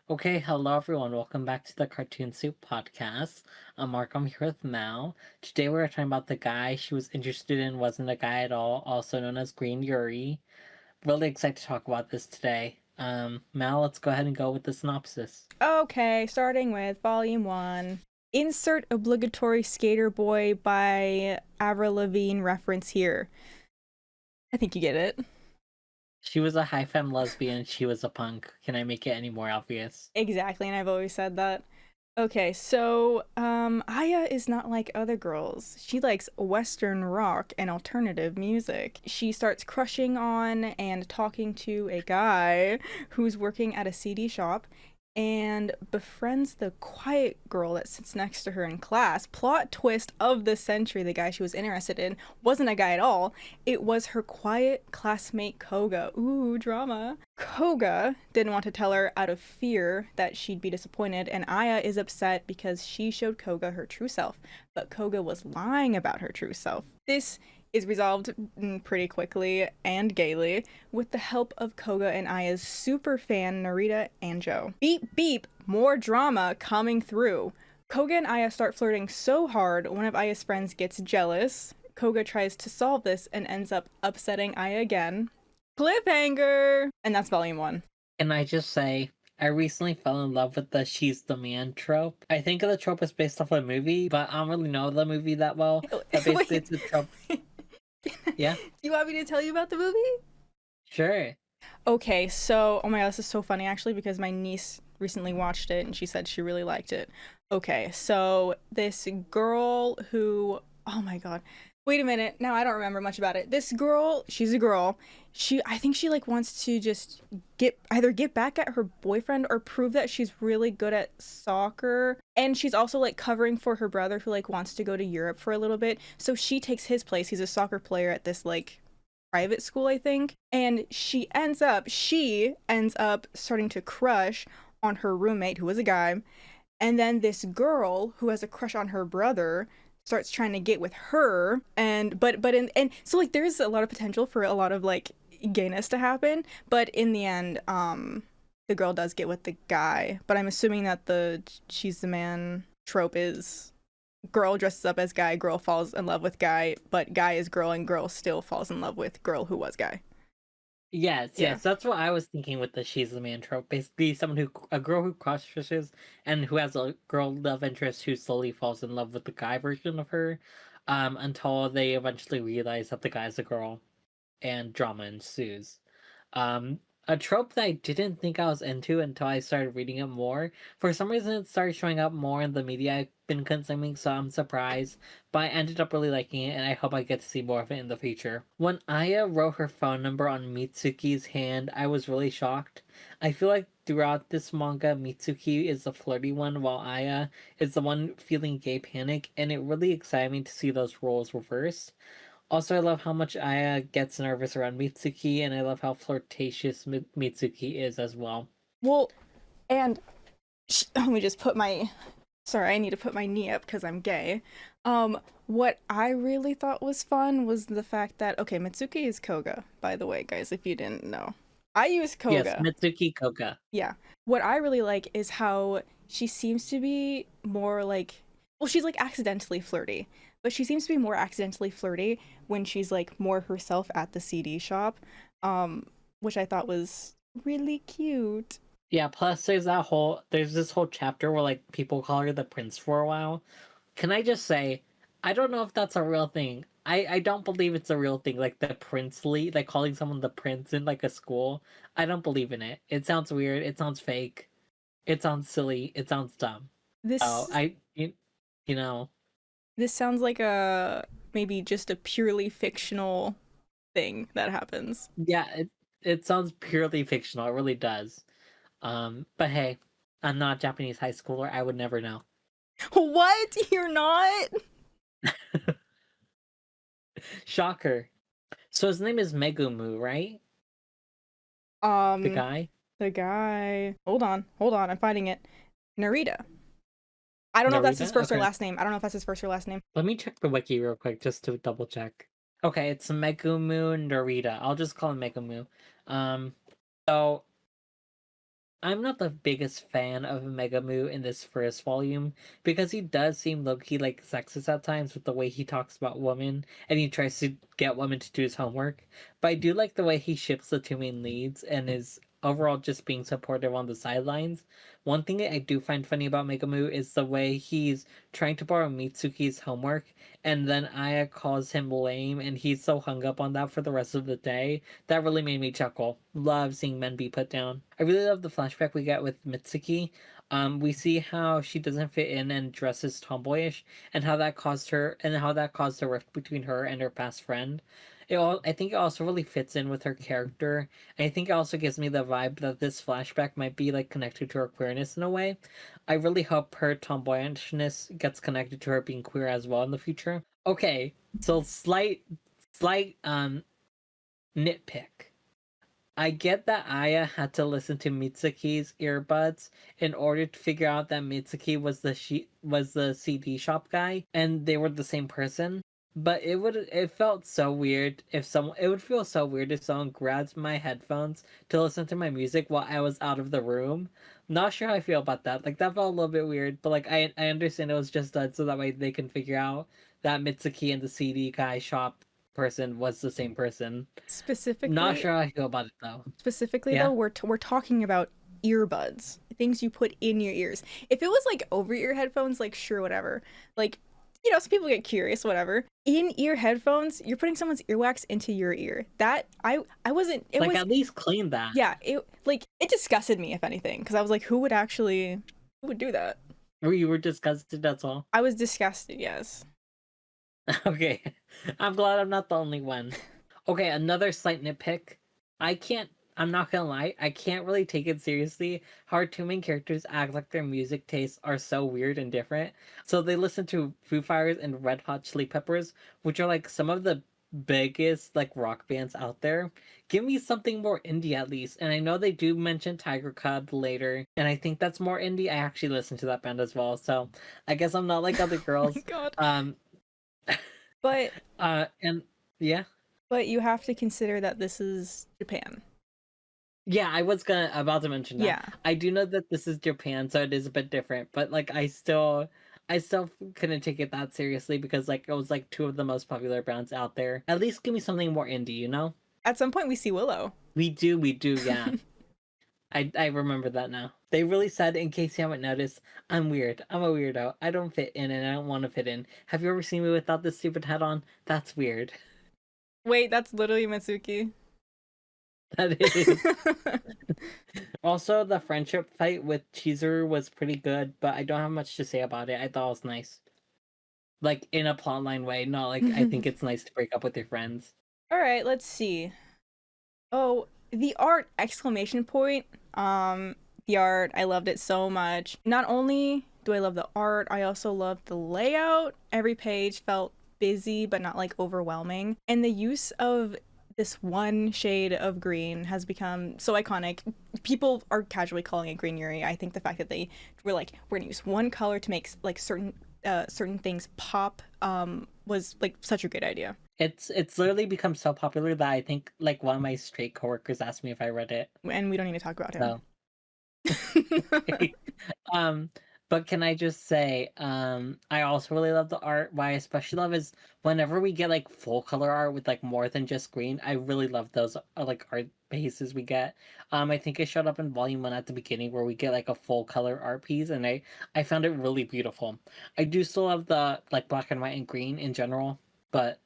Okay, hello everyone. Welcome back to the Cartoon Soup podcast. I'm Mark. I'm here with Mal. Today we're talking about the guy she was interested in wasn't a guy at all, also known as Green Yuri. Really excited to talk about this today. Mal, let's go ahead and go with the synopsis. Okay, starting with Volume 1. Insert obligatory Skater Boy by Avril Lavigne reference here. I think you get it. She was a high femme lesbian. She was a punk. Can I make it any more obvious? Exactly, and I've always said that. Okay, Aya is not like other girls. She likes Western rock and alternative music. She starts crushing on and talking to a guy who's working at a CD shop and befriends the quiet girl that sits next to her in class. Plot twist of the century, the guy she was interested in wasn't a guy at all. It was her quiet classmate Koga. Ooh, drama. Koga didn't want to tell her out of fear that she'd be disappointed, and Aya is upset because she showed Koga her true self, but Koga was lying about her true self. This is resolved pretty quickly and gaily with the help of Koga and Aya's super fan Narita and Joe. Beep beep, more drama coming through. Koga and Aya start flirting so hard, one of Aya's friends gets jealous. Koga tries to solve this and ends up upsetting Aya again. Cliffhanger! And that's volume 1. Can I just say, I recently fell in love with the she's the man trope. I think the trope is based off a movie, but I don't really know the movie that well. But basically, Wait, it's a trope. Yeah, do you want me to tell you about the movie? sure. Okay, oh my god, this is so funny actually because my niece recently watched it and she said she really liked it. Okay, so this girl who, oh my god, wait a minute, now I don't remember much about it. This girl, she's a girl. I think she like wants to just get back at her boyfriend or prove that she's really good at soccer. And she's also like covering for her brother who like wants to go to Europe for a little bit. So she takes his place. He's a soccer player at this like private school, I think. And she ends up starting to crush on her roommate, who was a guy. And then this girl who has a crush on her brother starts trying to get with her. And so like there's a lot of potential for a lot of like gayness to happen. But in the end, the girl does get with the guy. But I'm assuming that the she's the man trope is girl dresses up as guy, girl falls in love with guy, but guy is girl and girl still falls in love with girl who was guy. Yes, Yeah. yes, that's what I was thinking with the she's the man trope. Basically, a girl who crushes and who has a girl love interest who slowly falls in love with the guy version of her, until they eventually realize that the guy's a girl, and drama ensues. Um, a trope that I didn't think I was into until I started reading it more. For some reason, it started showing up more in the media I've been consuming, so I'm surprised. But I ended up really liking it, and I hope I get to see more of it in the future. When Aya wrote her phone number on Mitsuki's hand, I was really shocked. I feel like throughout this manga, Mitsuki is the flirty one, while Aya is the one feeling gay panic, and it really excited me to see those roles reversed. Also, I love how much Aya gets nervous around Mitsuki, and I love how flirtatious Mitsuki is as well. Well, and let me just put my sorry, I need to put my knee up because I'm gay. What I really thought was fun was the fact that okay, Mitsuki is Koga, by the way, guys, if you didn't know. I use Yes, Koga. Mitsuki Koga. Yeah. What I really like is how she seems to be more like, well, she's like accidentally flirty, but she seems to be more accidentally flirty when she's like more herself at the CD shop, which I thought was really cute. Yeah, plus there's this whole chapter where like people call her the prince for a while. Can I just say, I don't know if that's a real thing. I don't believe it's a real thing, like the princely, like calling someone the prince in like a school. I don't believe in it. It sounds weird, it sounds fake, it sounds silly, it sounds dumb. Oh, This you know, this sounds like a maybe just a purely fictional thing that happens. yeah, it sounds purely fictional, it really does. But hey, I'm not a Japanese high schooler. I would never know. What? You're not? Shocker. So his name is Megumu, right? The Um, guy? the guy. Hold on, I'm finding it. Narita. I don't know if that's his Narita? first or Okay. last name. I don't know if that's his first or last name. Let me check the wiki real quick just to double check. Okay, it's Megumu Narita. I'll just call him Megumu. Um, so I'm not the biggest fan of Megamoo in this first volume because he does seem low-key like sexist at times with the way he talks about women and he tries to get women to do his homework. But I do like the way he ships the two main leads and is overall just being supportive on the sidelines. One thing that I do find funny about Megamoo is the way he's trying to borrow Mitsuki's homework and then Aya calls him lame and he's so hung up on that for the rest of the day. That really made me chuckle. Love seeing men be put down. I really love the flashback we get with Mitsuki. We see how she doesn't fit in and dresses tomboyish, and how that caused a rift between her and her past friend. I think it also really fits in with her character. And I think it also gives me the vibe that this flashback might be like connected to her queerness in a way. I really hope her tomboyishness gets connected to her being queer as well in the future. Okay, so slight nitpick. I get that Aya had to listen to Mitsuki's earbuds in order to figure out that Mitsuki was the CD shop guy and they were the same person. But it felt so weird if someone it would feel so weird if someone grabs my headphones to listen to my music while I was out of the room. Not sure how I feel about that. Like that felt a little bit weird, but like I understand it was just done so that way they can figure out that Mitsuki and the CD guy shop person was the same person. Not Specifically, sure how I feel about it though. specifically though, Yeah? we're talking about earbuds, things you put in your ears. If it was like over ear headphones, like sure, whatever. Like, some people get curious, whatever. In ear headphones, you're putting someone's earwax into your ear. That I wasn't. It Like was at least clean that. yeah. It disgusted me if anything, because I was like, who would do that? Or you were disgusted, that's all. I was disgusted. Yes. Okay. I'm glad I'm not the only one. Okay, another slight nitpick. I can't I'm not gonna lie, I can't really take it seriously how our two main characters act like their music tastes are so weird and different. So they listen to Foo Fighters and Red Hot Chili Peppers, which are like some of the biggest like rock bands out there. Give me something more indie at least. And I know they do mention Tiger Cub later, and I think that's more indie. I actually listen to that band as well. So I guess I'm not like other Oh my girls. god. Um But and yeah. you have to consider that this is Japan. Yeah, I was gonna about to mention that. Yeah. I do know that this is Japan, so it is a bit different, but like I still couldn't take it that seriously because like it was like two of the most popular bands out there. At least give me something more indie, you know? At some point, we see Willow. We do, yeah. I remember that now. They really said, in case you haven't noticed, I'm weird. I'm a weirdo. I don't fit in and I don't want to fit in. Have you ever seen me without this stupid hat on? That's weird. Wait, that's literally Mitsuki. That is. Also, the friendship fight with Chizuru was pretty good, but I don't have much to say about it. I thought it was nice. Like in a plotline way, not like I think it's nice to break up with your friends. All right, let's see. Oh, the art exclamation point. The art, I loved it so much. Not only do I love the art, I also love the layout. Every page felt busy but not like overwhelming. And the use of this one shade of green has become so iconic. People are casually calling it green yuri. I think the fact that they were like, we're gonna use one color to make like certain things pop was like such a good idea. It's literally become so popular that I think like one of my straight coworkers asked me if I read it. And we don't need to talk about him. So okay. Um, but can I just say, I also really love the art. What I especially love is whenever we get like full color art with like more than just green. I really love those like art pieces we get. I think it showed up in volume one at the beginning where we get like a full color art piece, and I found it really beautiful. I do still love the like black and white and green in general, but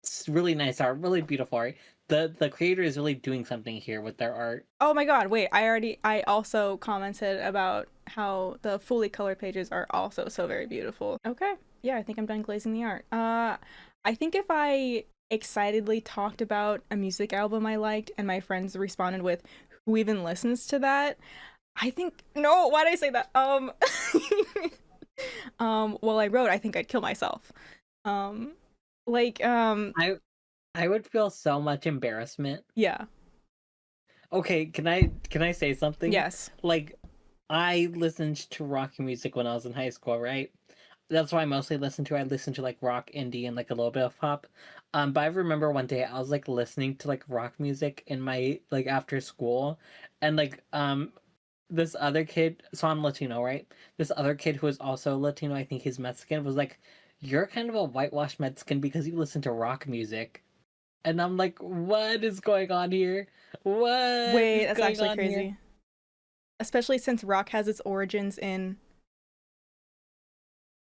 it's really nice art, really beautiful art. The creator is really doing something here with their art. Oh my god, wait, I also commented about how the fully colored pages are also so very beautiful. Okay, yeah, I think I'm done glazing the art. I think if I excitedly talked about a music album I liked and my friends responded with, who even listens to that? I think, no, why did I say that? Well, I wrote, I think I'd kill myself. Um, like, I would feel so much embarrassment. yeah, Okay, can I say something? yes. Like I listened to rock music when I was in high school, right? That's what I mostly listened to. I listened to like rock, indie, and like a little bit of pop. But I remember one day I was like listening to like rock music in my like after school, and like this other kid, so I'm Latino, right? This other kid who is also Latino, I think he's Mexican, was like, "You're kind of a whitewashed Mexican because you listen to rock music." And I'm like, what is going on here? What Wait, is that's going actually on here? crazy. Especially since rock has its origins in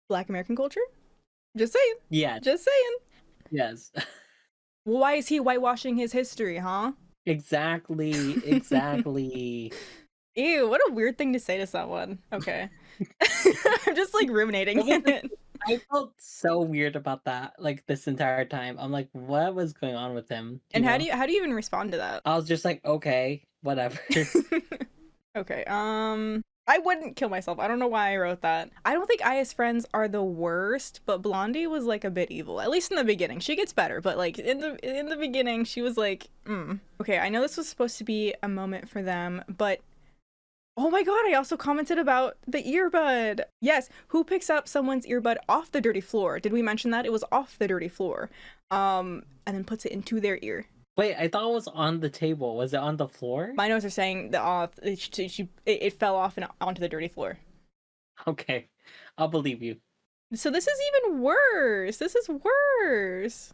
Black American culture. Just saying. Yes, Just saying. yes. Well, why is he whitewashing his history, huh? Exactly, exactly. Ew, what a weird thing to say to someone. Okay. I'm just like ruminating It was in like, it. I felt so weird about that, like this entire time. I'm like, what was going on with him? And how do you even respond to that? I was just like, okay, whatever. Okay, I wouldn't kill myself. I don't know why I wrote that. I don't think Aya's friends are the worst, but Blondie was like a bit evil. At least in the beginning. She gets better, but like in the beginning, she was like, Okay, I know this was supposed to be a moment for them, but oh my god, I also commented about the earbud. Yes, who picks up someone's earbud off the dirty floor? Did we mention that? It was off the dirty floor. And then puts it into their ear. Wait, I thought it was on the table. Was it on the floor? My notes are saying that it fell off and onto the dirty floor. Okay, I'll believe you. So this is even worse. This is worse.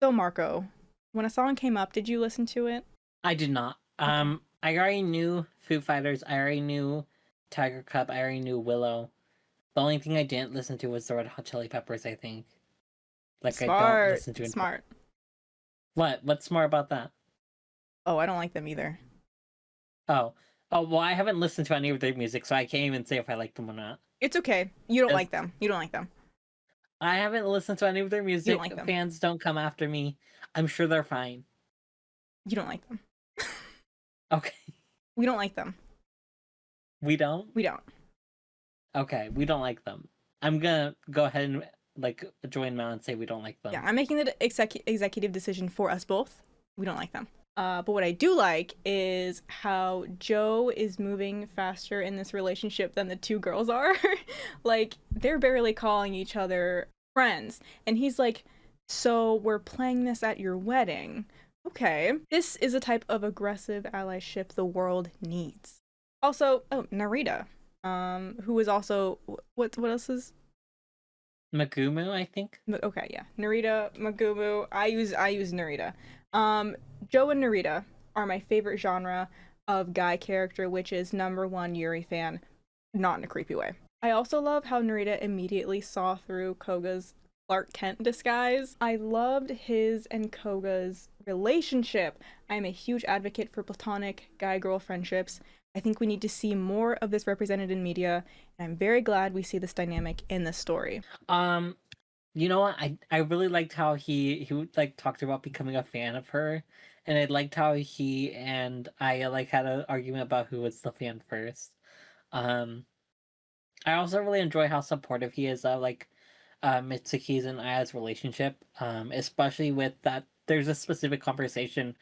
So Marco, when a song came up, did you listen to it? I did not. Okay. I already knew Foo Fighters. I already knew Tiger Cup. I already knew Willow. The only thing I didn't listen to was the Red Hot Chili Peppers, I think. Like, I don't Smart. listen to it. Smart. What? What's smart about that? Oh, I don't like them either. Oh. Oh, well, I haven't listened to any of their music, so I can't even say if I like them or not. It's okay. You don't Just- like them. You don't like them. I haven't listened to any of their music. like them. Fans don't come after me. I'm sure they're fine. You don't like them. Okay. We don't like them. We don't? We don't. Okay, we don't like them. I'm gonna go ahead and, like, join Mel and say we don't like them. Yeah, I'm making the executive decision for us both. We don't like them. But what I do like is how Joe is moving faster in this relationship than the two girls are. Like, they're barely calling each other friends. And he's like, so we're playing this at your wedding. Okay. This is a type of aggressive allyship the world needs. Also, Narita, who is also, what else is? Magumu, I think. Okay, yeah. Narita, Magumu. I use Narita. Joe and Narita are my favorite genre of guy character, which is #1 Yuri fan, not in a creepy way. I also love how Narita immediately saw through Koga's Clark Kent disguise. I loved his and Koga's relationship. I'm a huge advocate for platonic guy-girl friendships. I think we need to see more of this represented in media, and I'm very glad we see this dynamic in this story. You know what? I really liked how he like talked about becoming a fan of her, and I liked how he and I like had an argument about who was the fan first. Um, I also really enjoy how supportive he is of like Mitsuki's and Aya's relationship. Especially with that there's a specific conversation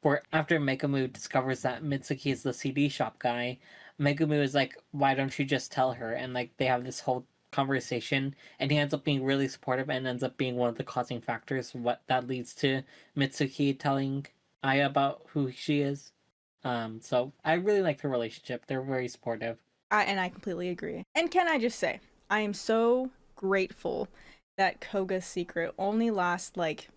where after Megumu discovers that Mitsuki is the CD shop guy, Megumu is like, why don't you just tell her? And like they have this whole conversation, and he ends up being really supportive and ends up being one of the causing factors what that leads to Mitsuki telling Aya about who she is. So I really like the relationship. They're very supportive. I completely agree. And can I just say, I am so grateful that Koga's secret only lasts like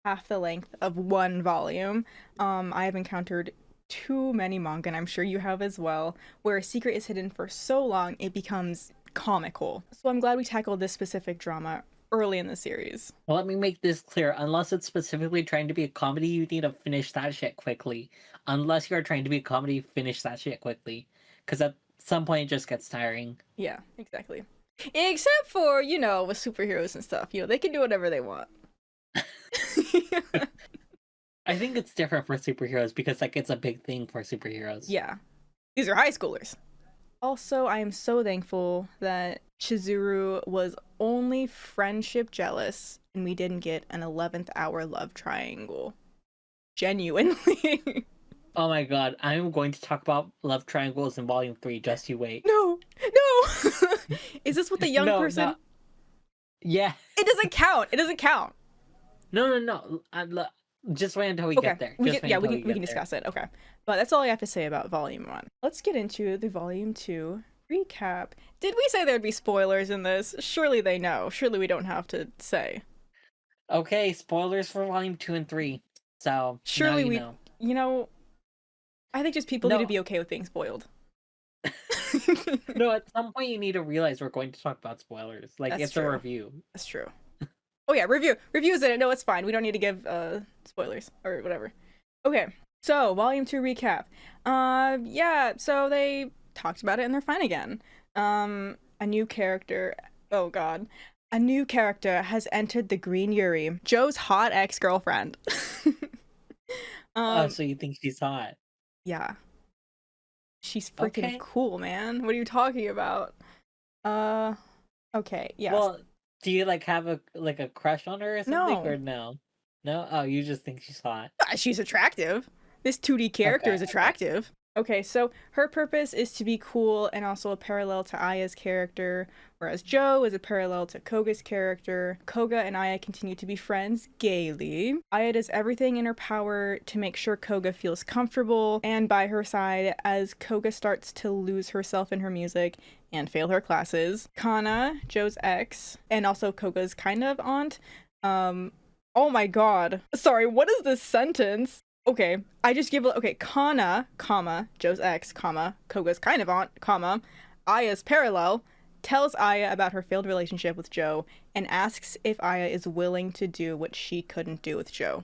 half the length of one volume. I have encountered too many manga, and I'm sure you have as well, where a secret is hidden for so long it becomes comical. So I'm glad we tackled this specific drama early in the series. Well, let me make this clear. Unless it's specifically trying to be a comedy, you need to finish that shit quickly. Unless you're trying to be a comedy, finish that shit quickly. Because at some point it just gets tiring. Yeah, exactly. Except for, with superheroes and stuff. They can do whatever they want. I think it's different for superheroes because like it's a big thing for superheroes. Yeah. These are high schoolers. Also, I am so thankful that Chizuru was only friendship jealous and we didn't get an 11th hour love triangle. Genuinely. Oh my god, I'm going to talk about love triangles in volume 3, just you wait. No! Is this with the young person? Yeah. It doesn't count. It doesn't count. No. Just wait until we Okay, get there. we Just can wait yeah until we we can get there. discuss it. Okay, but that's all I have to say about Volume 1. Let's get into the Volume 2 recap. Did we say there'd be spoilers in this? Surely they know. Surely we don't have to say. Okay, spoilers for volume 2 and 3. So now Surely you we, know. you know, I think just people need to No, be okay with being spoiled. no. At some point, you need to realize we're going to talk about spoilers. Like That's it's a true. review. That's true. Oh yeah, reviews in it. No, it's fine. We don't need to give spoilers or whatever. Okay, so volume 2 recap. Yeah, so they talked about it and they're fine again. A new character. Oh god. A new character has entered the Green Yuri, Joe's hot ex-girlfriend. Oh, um, so you think she's hot? yeah, she's freaking Okay. cool, man. What are you talking about? Uh, okay, yes. Well, do you like have a crush on her or something, No, or no? No. Oh, you just think she's hot. she's attractive. This 2D character Okay. is Okay. attractive. Okay, so her purpose is to be cool and also a parallel to Aya's character, whereas Joe is a parallel to Koga's character. Koga and Aya continue to be friends gaily. Aya does everything in her power to make sure Koga feels comfortable and by her side as Koga starts to lose herself in her music and fail her classes. Kana, Joe's ex, and also Koga's kind of aunt, oh my god. Sorry, what is this sentence? Okay, I just give okay, Kana, comma, Joe's ex, comma, Koga's kind of aunt, comma, Aya's parallel, tells Aya about her failed relationship with Joe and asks if Aya is willing to do what she couldn't do with Joe.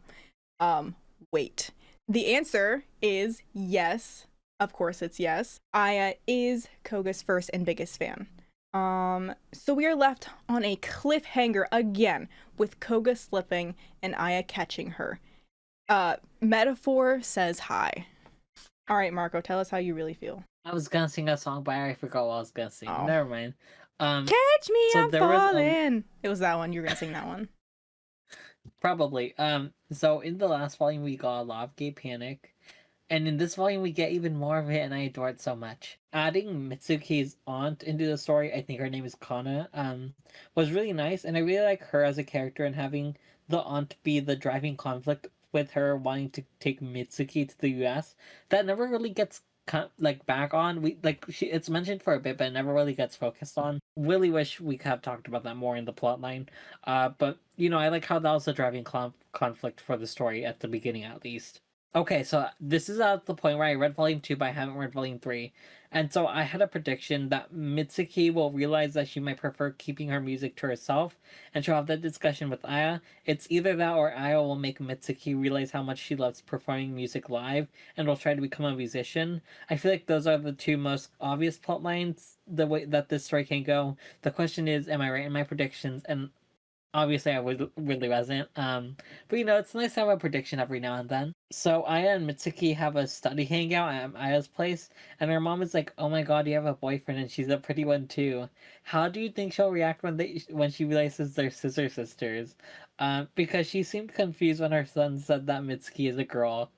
Wait. The answer is yes. Of course it's yes. Aya is Koga's first and biggest fan. So we are left on a cliffhanger again with Koga slipping and Aya catching her. Metaphor says hi. All right, Marco, tell us how you really feel. I was gonna sing a song, but I forgot what I was gonna sing. Oh. Never mind. Catch me, So I'm there was falling. It was that one. You were gonna sing that one. probably So in the last volume, we got a lot of gay panic. And in this volume, we get even more of it, and I adore it so much. Adding Mitsuki's aunt into the story, I think her name is Kana, was really nice, and I really like her as a character, and having the aunt be the driving conflict with her wanting to take Mitsuki to the U.S. That never really gets like back on. It's mentioned for a bit, but it never really gets focused on. Really wish we could have talked about that more in the plot line. But I like how that was the driving conflict for the story at the beginning, at least. Okay, so this is at the point where I read volume 2, but I haven't read volume 3. And so I had a prediction that Mitsuki will realize that she might prefer keeping her music to herself, and she'll have that discussion with Aya. It's either that or Aya will make Mitsuki realize how much she loves performing music live and will try to become a musician. I feel like those are the two most obvious plot lines, the way that this story can go. The question is, am I right in my predictions? And obviously I really wasn't. But it's nice to have a prediction every now and then. So Aya and Mitsuki have a study hangout at Aya's place, and her mom is like, "Oh my god, you have a boyfriend, and she's a pretty one too." How do you think she'll react when she realizes they're sister sisters? Because she seemed confused when her son said that Mitsuki is a girl.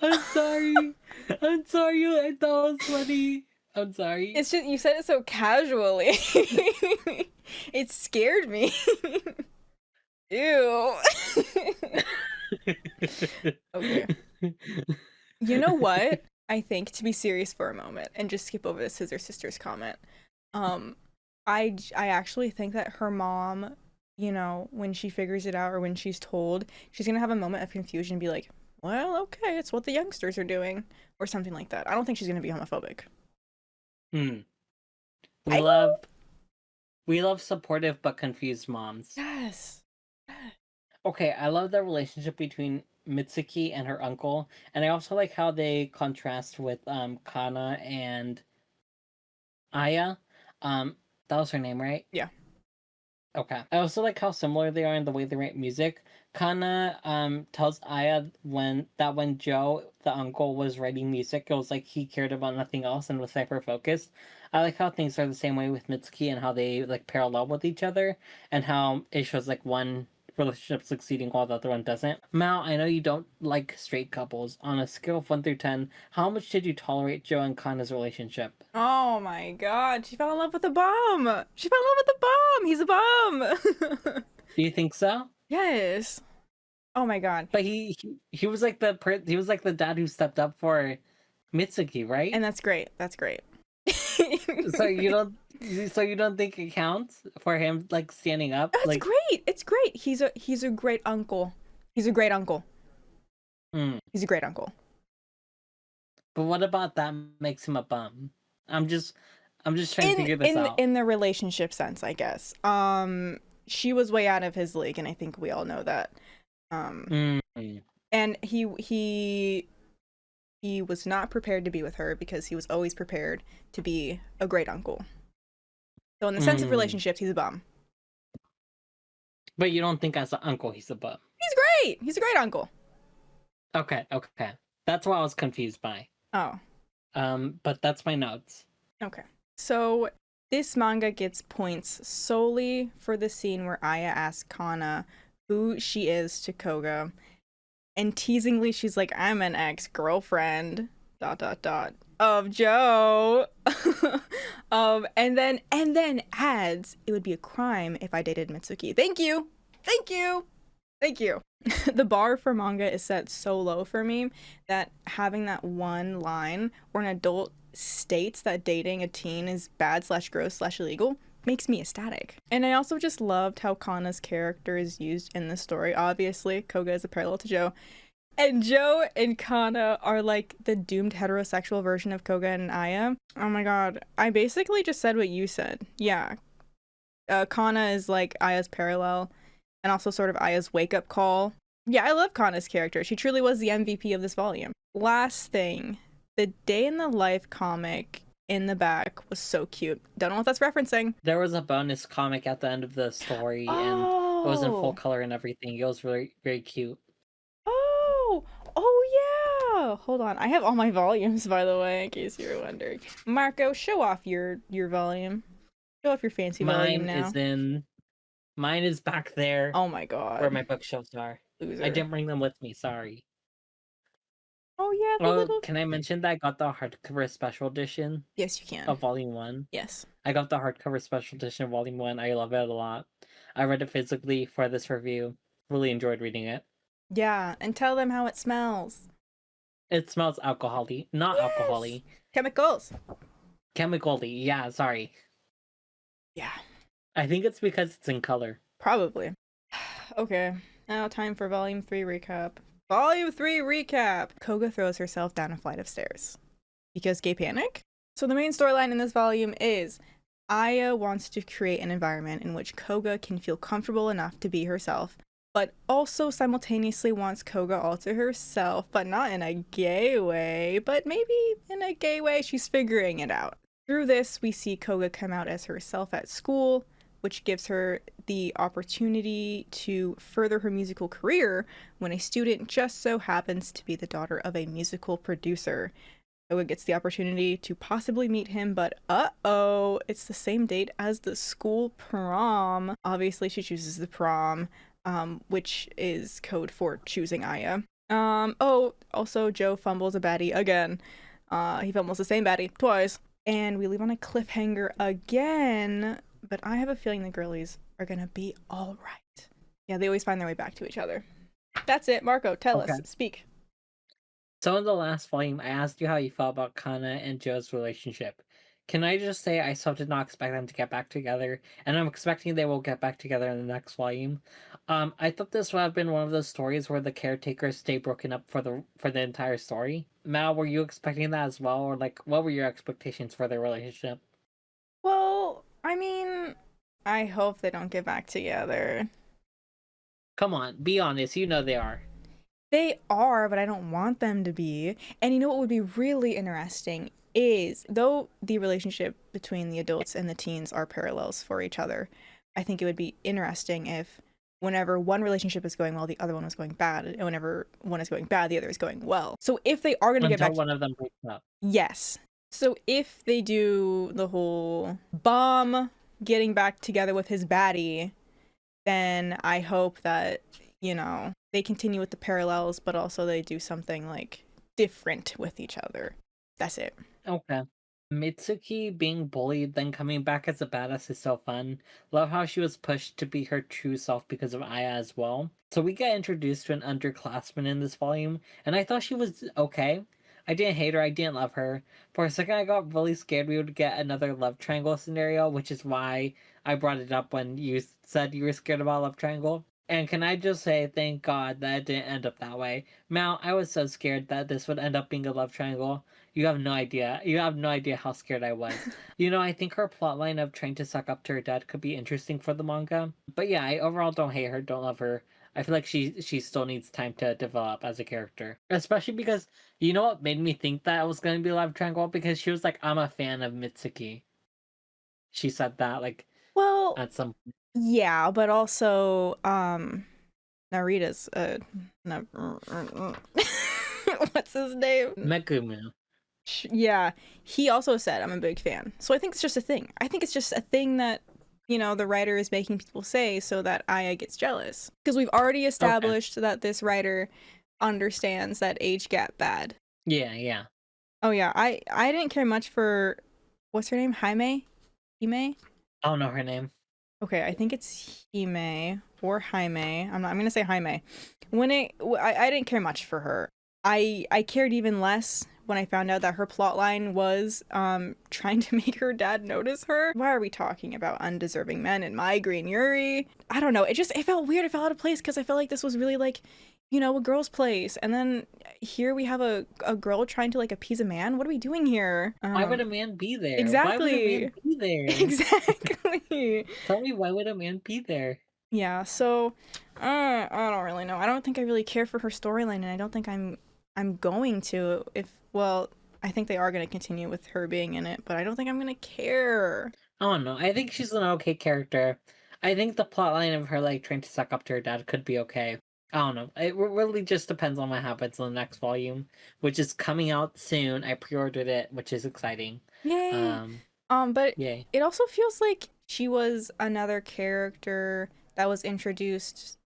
I'm sorry. I'm sorry. I thought it was funny. I'm sorry. It's just you said it so casually. It scared me. Ew. Okay. You know what? I think to be serious for a moment and just skip over the Scissor Sisters comment. Um, I actually think that her mom, when she figures it out or when she's told, she's gonna have a moment of confusion and be like, "Well, okay, it's what the youngsters are doing," or something like that. I don't think she's gonna be homophobic. Hmm. We I love we love supportive but confused moms. yes. Okay, I love the relationship between Mitsuki and her uncle, and I also like how they contrast with Kana and Aya. That was her name, right? Yeah. Okay. I also like how similar they are in the way they write music. Kana tells Aya when Joe, the uncle, was writing music, it was like he cared about nothing else and was hyper focused. I like how things are the same way with Mitsuki and how they like parallel with each other, and how it shows like one relationship succeeding while the other one doesn't. Mal, I know you don't like straight couples. On a scale of 1 through 10, how much did you tolerate Joe and Kana's relationship? Oh my god, she fell in love with a bum. She fell in love with a bum. He's a bum. Do you think so? Yes. Oh my god. But he was like he was like the dad who stepped up for Mitsuki, right? And that's great. That's great. So you don't think it counts for him like standing up? That's Like, great. It's great. He's a great uncle. He's a great uncle. mm. He's a great uncle. But what about that makes him a bum? I'm just trying to figure this out. In the relationship sense, I guess. She was way out of his league, and I think we all know that. And he was not prepared to be with her because he was always prepared to be a great uncle. So in the sense of relationships, he's a bum. But you don't think as an uncle he's a bum? He's great. He's a great uncle. Okay. That's what I was confused by. Oh. But that's my notes. Okay. So this manga gets points solely for the scene where Aya asks Kana who she is to Koga. And teasingly, she's like, I'm an ex-girlfriend, ... of Joe. And then adds, it would be a crime if I dated Mitsuki. Thank you. The bar for manga is set so low for me that having that one line where an adult states that dating a teen is bad / gross / illegal makes me ecstatic. And I also just loved how Kana's character is used in the story. Obviously, Koga is a parallel to Joe. And Joe and Kana are like the doomed heterosexual version of Koga and Aya. Oh my god. I basically just said what you said. Yeah. Kana is like Aya's parallel and also sort of Aya's wake-up call. Yeah, I love Kana's character. She truly was the MVP of this volume. Last thing. The day in the life comic in the back was so cute. Don't know what that's referencing. There was a bonus comic at the end of the story, and it was in full color and everything. It was very, very cute. Oh yeah. Hold on. I have all my volumes, by the way, in case you were wondering. Marco, show off your volume. Show off your fancy volume now. Mine is back there. Oh my god. Where my bookshelves are. Loser. I didn't bring them with me, sorry. Oh yeah, little... Can I mention that I got the hardcover special edition? Yes, you can. Of Volume 1. Yes. I got the hardcover special edition of Volume 1. I love it a lot. I read it physically for this review. Really enjoyed reading it. Yeah, and tell them how it smells. It smells alcohol-y. Not alcohol-y. Chemicals. Chemical-y, yeah, sorry. Yeah. I think it's because it's in color. Probably. Okay, now time for Volume 3 recap. Volume 3 recap! Koga throws herself down a flight of stairs. Because gay panic? So the main storyline in this volume is Aya wants to create an environment in which Koga can feel comfortable enough to be herself, but also simultaneously wants Koga all to herself, but not in a gay way, but maybe in a gay way. She's figuring it out. Through this, we see Koga come out as herself at school, which gives her the opportunity to further her musical career when a student just so happens to be the daughter of a musical producer. Koga gets the opportunity to possibly meet him, but uh-oh, it's the same date as the school prom. Obviously, she chooses the prom, which is code for choosing Aya. Also, Joe fumbles a baddie again. He fumbles the same baddie twice. And we leave on a cliffhanger again, but I have a feeling the girlies are gonna be all right. Yeah, they always find their way back to each other. That's it. Marco, tell us. Speak. So in the last volume, I asked you how you felt about Kana and Joe's relationship. Can I just say I so did not expect them to get back together, and I'm expecting they will get back together in the next volume. I thought this would have been one of those stories where the caretakers stay broken up for the entire story. Mal, were you expecting that as well, or like what were your expectations for their relationship? Well, I mean, I hope they don't get back together. Come on, be honest, you know they are. They are, but I don't want them to be. And you know what would be really interesting is, though the relationship between the adults and the teens are parallels for each other, I think it would be interesting if whenever one relationship is going well, the other one was going bad, and whenever one is going bad, the other is going well. So if they are going to get back, one of them breaks up. Yes. So if they do the whole bomb getting back together with his baddie, then I hope that, they continue with the parallels, but also they do something like different with each other. That's it. Okay. Mitsuki being bullied, then coming back as a badass is so fun. Love how she was pushed to be her true self because of Aya as well. So we get introduced to an underclassman in this volume, and I thought she was okay. I didn't hate her, I didn't love her. For a second, I got really scared we would get another love triangle scenario, which is why I brought it up when you said you were scared about love triangle. And can I just say, thank God that it didn't end up that way. Mal, I was so scared that this would end up being a love triangle. You have no idea. You have no idea how scared I was. I think her plotline of trying to suck up to her dad could be interesting for the manga. But yeah, I overall don't hate her, don't love her. I feel like she still needs time to develop as a character. Especially because you know what made me think that it was gonna be a love triangle? Because she was like, I'm a fan of Mitsuki. She said that like Well, at some yeah, but also, Narita's, no, what's his name? Megumu. Yeah, he also said, I'm a big fan. So I think it's just a thing. I think it's just a thing that, the writer is making people say so that Aya gets jealous. Because we've already Okay. established that this writer understands that age gap bad. Yeah, yeah. Oh yeah, I didn't care much for, what's her name? Jaime? Hime? I don't know her name. Okay, I think it's Hime or Jaime. I'm gonna say Jaime. I didn't care much for her. I cared even less when I found out that her plotline was trying to make her dad notice her. Why are we talking about undeserving men and my green Yuri? I don't know. It felt weird. It felt out of place because I felt like this was really like, a girl's place, and then here we have a girl trying to like appease a man. What are we doing here? Why would a man be there? Why would a man Exactly. be there? Exactly. Tell me why would a man be there? Yeah, so I don't really know. I don't think I really care for her storyline, and I don't think I'm going to. If well, I think they are going to continue with her being in it, but I don't think I'm going to care. I don't know. I think she's an okay character. I think the plotline of her like trying to suck up to her dad could be okay. I don't know. It really just depends on what happens in the next volume, which is coming out soon. I pre-ordered it, which is exciting. Yay. Um, But yay. it also feels like she was another character that was introduced,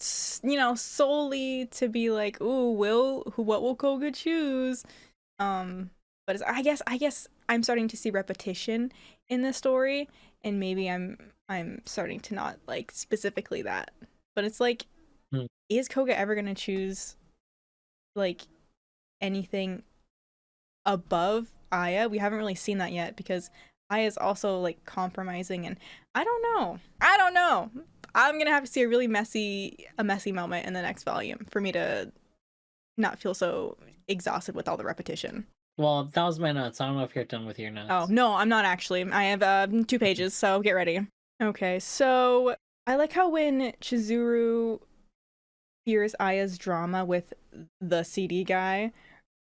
solely to be like, "Ooh, what will Koga choose?" Um, but I guess I'm starting to see repetition in the story, and maybe I'm starting to not like specifically that. But it's like, Hmm. is Koga ever gonna choose like anything above Aya? We haven't really seen that yet because Aya is also like compromising, and I don't know. I don't know. I'm gonna have to see a messy moment in the next volume for me to not feel so exhausted with all the repetition. Well, that was my notes. I don't know if you're done with your Oh, notes. no, I'm not actually. I have 2 pages, so get ready. Okay, so I like how when Chizuru hears Aya's drama with the CD guy,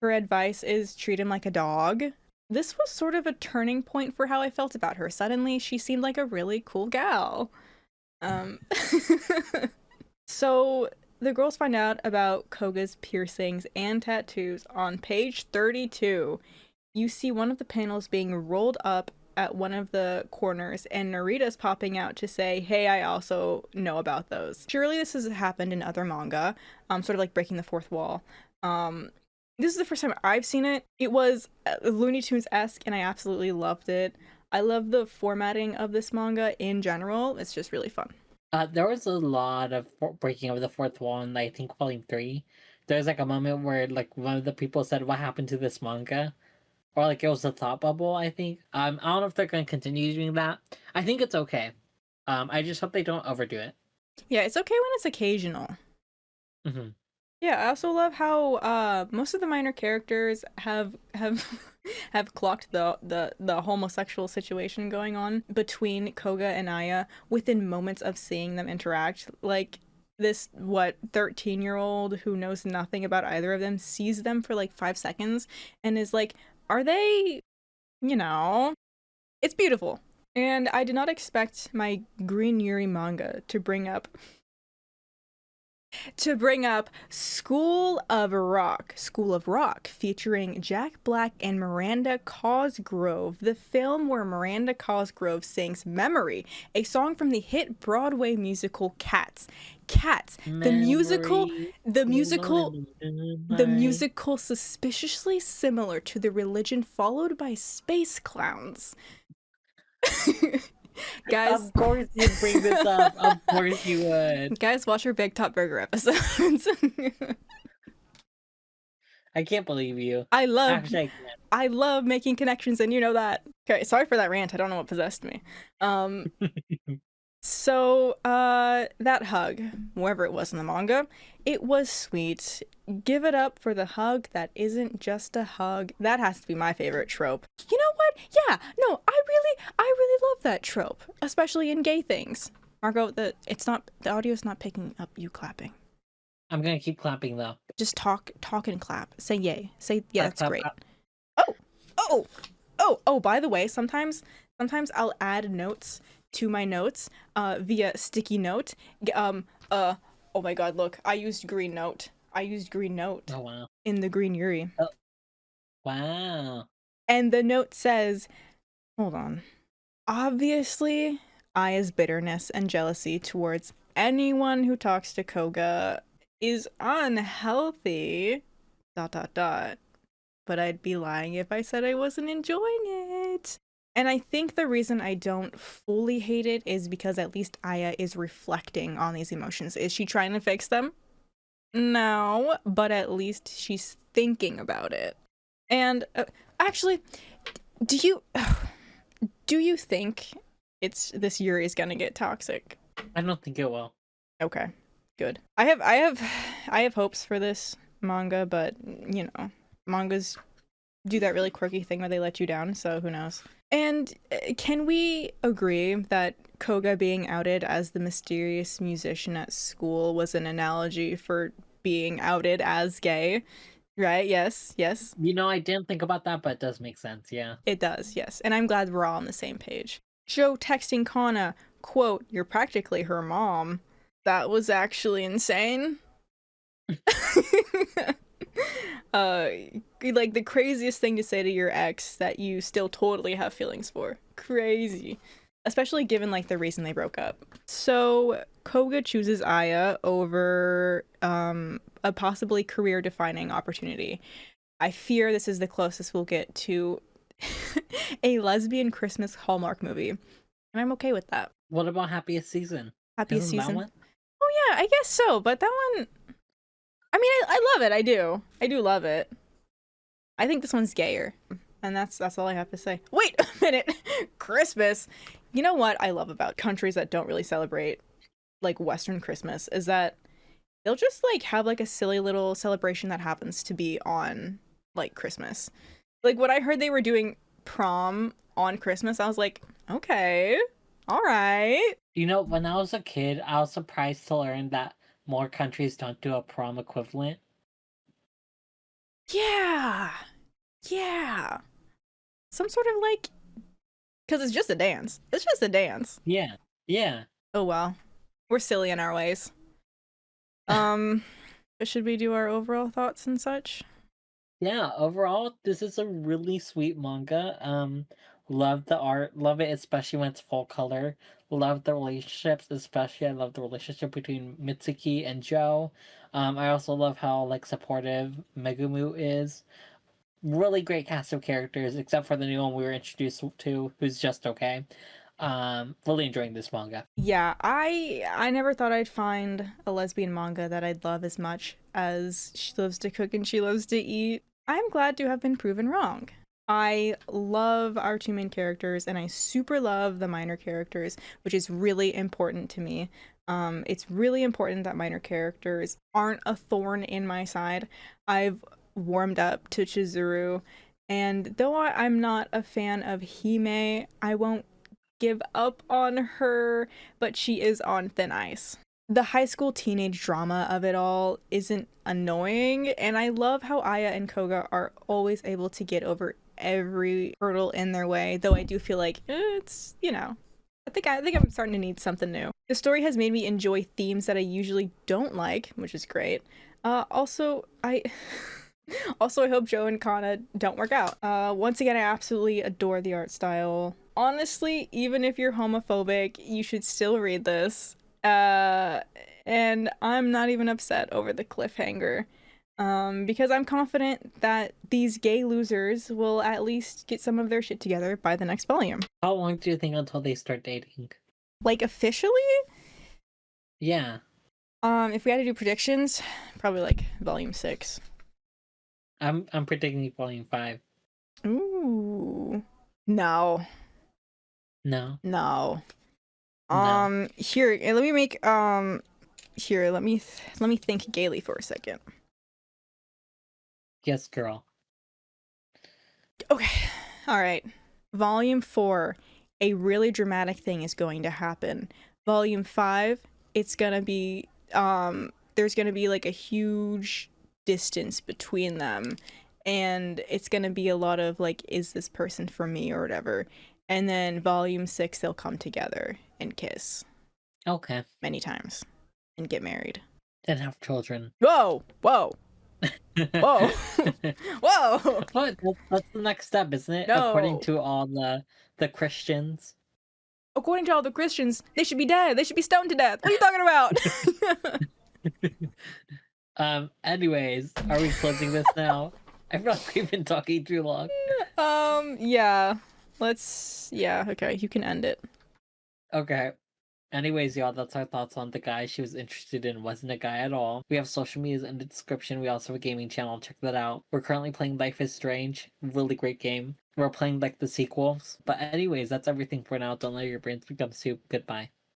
her advice is treat him like a dog. This was sort of a turning point for how I felt about her. Suddenly, she seemed like a really cool gal. Um, so the girls find out about Koga's piercings and tattoos on page 32. You see one of the panels being rolled up at one of the corners, and Narita's popping out to say, "Hey, I also know about those." Surely this has happened in other manga, sort of like breaking the fourth wall. Um, this is the first time I've seen it. It was Looney Tunes-esque, and I absolutely loved it. I love the formatting of this manga in general. It's just really fun. There was a lot of breaking of the fourth wall in I think volume three. There's like a moment where like one of the people said, "What happened to this manga?" Or like it was a thought bubble. I think. I don't know if they're going to continue doing that. I think it's okay. I just hope they don't overdo it. Yeah, it's okay when it's occasional. Hmm. Yeah, I also love how most of the minor characters have have clocked the homosexual situation going on between Koga and Aya within moments of seeing them interact. Like this 13-year-old who knows nothing about either of them sees them for like 5 seconds and is like, are they, you know, it's beautiful. And I did not expect my Green Yuri manga to bring up to bring up School of Rock, featuring Jack Black and Miranda Cosgrove, the film where Miranda Cosgrove sings Memory, a song from the hit Broadway musical Cats. Cats, Memory, the musical alone in the the night. musical suspiciously similar to The Religion, followed by Space Clowns. Guys, Of course you'd bring this up. Of course you would. guys, watch our Big Top Burger episodes. I can't believe you. I love Actually, I can't. I love making connections, and you know that. Okay, sorry for that rant. I don't know what possessed me. So that hug, wherever it was in the manga, it was sweet. Give it up for the hug that isn't just a hug. That has to be my favorite trope. You know what? Yeah, no, I really love that trope, especially in gay things. Margot, the audio's not picking up you clapping. I'm gonna keep clapping though. Just talk and clap. Say yay. Say yeah, Clap, that's clap, great. clap. Oh, by the way, sometimes I'll add notes to my notes via sticky note. Oh my god, look, I used green note. Oh wow. In the green Yuri. Oh wow. And the note says, hold on. Obviously, Aya's bitterness and jealousy towards anyone who talks to Koga is unhealthy. ... But I'd be lying if I said I wasn't enjoying it. And I think the reason I don't fully hate it is because at least Aya is reflecting on these emotions. Is she trying to fix them? No, but at least she's thinking about it. And actually, do you think this Yuri is gonna get toxic? I don't think it will. Okay, good. I have hopes for this manga, but you know, mangas do that really quirky thing where they let you down, so who knows. And can we agree that Koga being outed as the mysterious musician at school was an analogy for being outed as gay? Right? Yes. You know, I didn't think about that, but it does make sense, yeah. It does, yes. And I'm glad we're all on the same page. Joe texting Kana, quote, "You're practically her mom." That was actually insane. Like the craziest thing to say to your ex that you still totally have feelings for. Crazy. Especially given like the reason they broke up. So Koga chooses Aya over a possibly career defining opportunity. I fear this is the closest we'll get to a lesbian Christmas Hallmark movie. And I'm okay with that. What about Happiest Season? Happiest Isn't that Season. one? Oh yeah, I guess so, but that one, I mean, I love it. I do love it. I think this one's gayer, and that's all I have to say. Wait a minute, Christmas. You know what I love about countries that don't really celebrate like Western Christmas is that they'll just like have like a silly little celebration that happens to be on like Christmas. Like when I heard they were doing prom on Christmas, I was like, okay, all right. You know, when I was a kid, I was surprised to learn that more countries don't do a prom equivalent. Yeah. Some sort of like, because it's just a dance. It's just a dance. Yeah. Oh well, we're silly in our ways. Should we do our overall thoughts and such? Yeah, overall, this is a really sweet manga. Love the art, love it, especially when it's full color. Love the relationships, especially I love the relationship between Mitsuki and Joe. I also love how like supportive Megumu is. Really great cast of characters, except for the new one we were introduced to, who's just okay. Really enjoying this manga. Yeah, I never thought I'd find a lesbian manga that I'd love as much as She Loves to Cook and She Loves to Eat. I'm glad to have been proven wrong. I love our two main characters, and I super love the minor characters, which is really important to me. It's really important that minor characters aren't a thorn in my side. I've warmed up to Chizuru, and though I'm not a fan of Hime, I won't give up on her, but she is on thin ice. The high school teenage drama of it all isn't annoying, and I love how Aya and Koga are always able to get over every hurdle in their way, though I do feel like it's, you know, I think I'm starting to need something new. The story has made me enjoy themes that I usually don't like, which is great. Also, I also I hope Joe and Kana don't work out. Once again, I absolutely adore the art style. Honestly, even if you're homophobic, you should still read this. And I'm not even upset over the cliffhanger. Because I'm confident that these gay losers will at least get some of their shit together by the next volume. How long do you think until they start dating? Like officially? Yeah, If we had to do predictions, probably like volume 6. I'm predicting volume 5. Ooh. No. No, No. no. Here, let me make here, let me think gaily for a second. Yes, girl. Okay. All right. Volume 4, a really dramatic thing is going to happen. Volume 5, it's going to be there's going to be like a huge distance between them, and it's going to be a lot of like, is this person for me or whatever. And then volume 6, they'll come together and kiss Okay. many times and get married. Then have children. Whoa, whoa, whoa, whoa. What? That's the next step, isn't it? According No. to all the Christians. According to all the Christians, they should be dead. They should be stoned to death. What are you talking about? Anyways, are we closing this now? I feel like we've been talking too long. Yeah. Yeah, okay, you can end it. Okay. Anyways, y'all, that's our thoughts on the guy she was interested in wasn't a guy at all. We have social medias in the description. We also have a gaming channel. Check that out. We're currently playing Life is Strange. Really great game. We're playing like the sequels. But anyways, that's everything for now. Don't let your brains become soup. Goodbye.